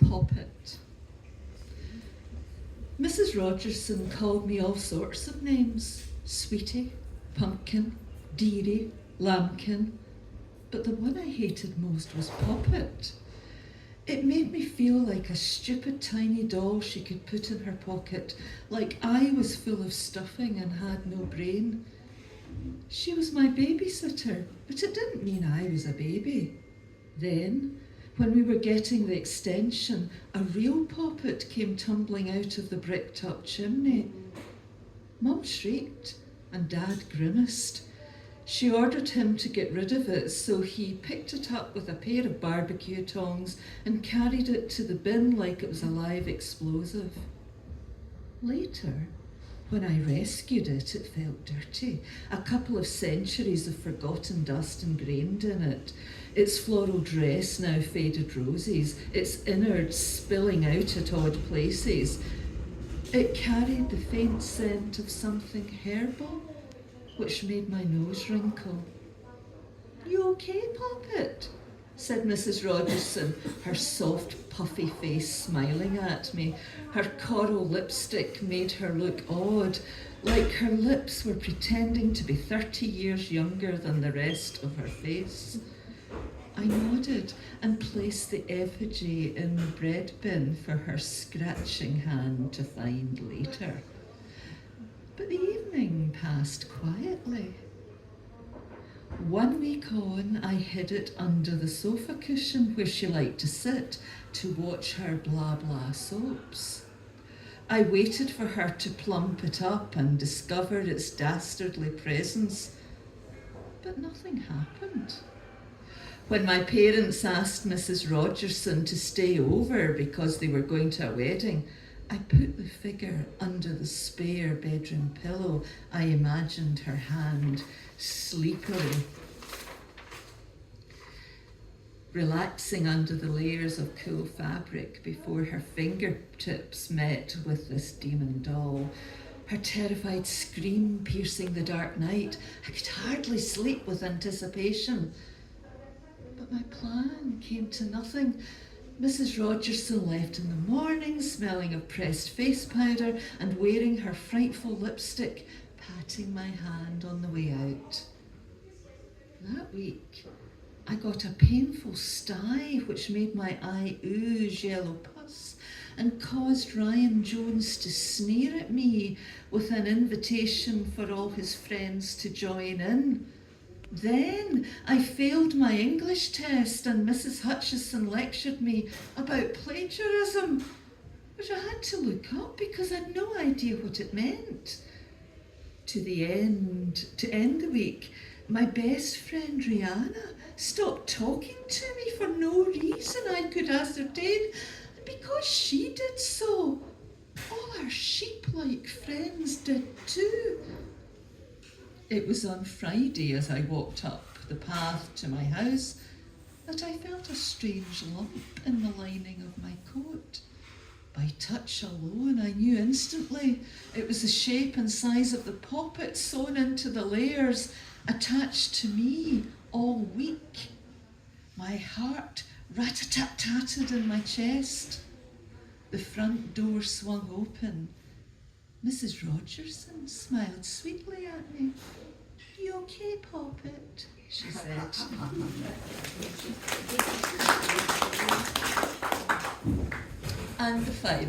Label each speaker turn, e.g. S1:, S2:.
S1: Poppet. Mrs. Rogerson called me all sorts of names: Sweetie, Pumpkin, Dearie, Lambkin, but the one I hated most was Poppet. It made me feel like a stupid tiny doll she could put in her pocket, like I was full of stuffing and had no brain. She was my babysitter, but it didn't mean I was a baby. Then, when we were getting the extension, a real Poppet came tumbling out of the bricked-up chimney. Mum shrieked and Dad grimaced. She ordered him to get rid of it, so he picked it up with a pair of barbecue tongs and carried it to the bin like it was a live explosive. Later, when I rescued it, it felt dirty. A couple of centuries of forgotten dust ingrained in it. Its floral dress now faded roses, its innards spilling out at odd places. It carried the faint scent of something herbal, which made my nose wrinkle. "You okay, Poppet?" said Mrs. Rogerson, her soft, puffy face smiling at me. Her coral lipstick made her look odd, like her lips were pretending to be 30 years younger than the rest of her face. I nodded and placed the effigy in the bread bin for her scratching hand to find later. But the evening passed quietly. 1 week on, I hid it under the sofa cushion where she liked to sit to watch her blah blah soaps. I waited for her to plump it up and discover its dastardly presence, but nothing happened. When my parents asked Mrs. Rogerson to stay over because they were going to a wedding, I put the figure under the spare bedroom pillow. I imagined her hand sleepily relaxing under the layers of cool fabric before her fingertips met with this demon doll. Her terrified scream piercing the dark night. I could hardly sleep with anticipation. But my plan came to nothing. Mrs. Rogerson left in the morning, smelling of pressed face powder and wearing her frightful lipstick, patting my hand on the way out. That week, I got a painful sty which made my eye ooze yellow pus and caused Ryan Jones to sneer at me with an invitation for all his friends to join in. Then I failed my English test and Mrs. Hutchison lectured me about plagiarism, which I had to look up because I had no idea what it meant. To end the week, my best friend Rihanna stopped talking to me for no reason I could ascertain, and because she did so, all our sheep-like friends did too. It was on Friday as I walked up the path to my house that I felt a strange lump in the lining of my coat. By touch alone, I knew instantly it was the shape and size of the poppet sewn into the layers attached to me all week. My heart rat-a-tat-tatted in my chest. The front door swung open. Mrs. Rogerson smiled sweetly at me. "You okay, Poppet?" she said. And the final.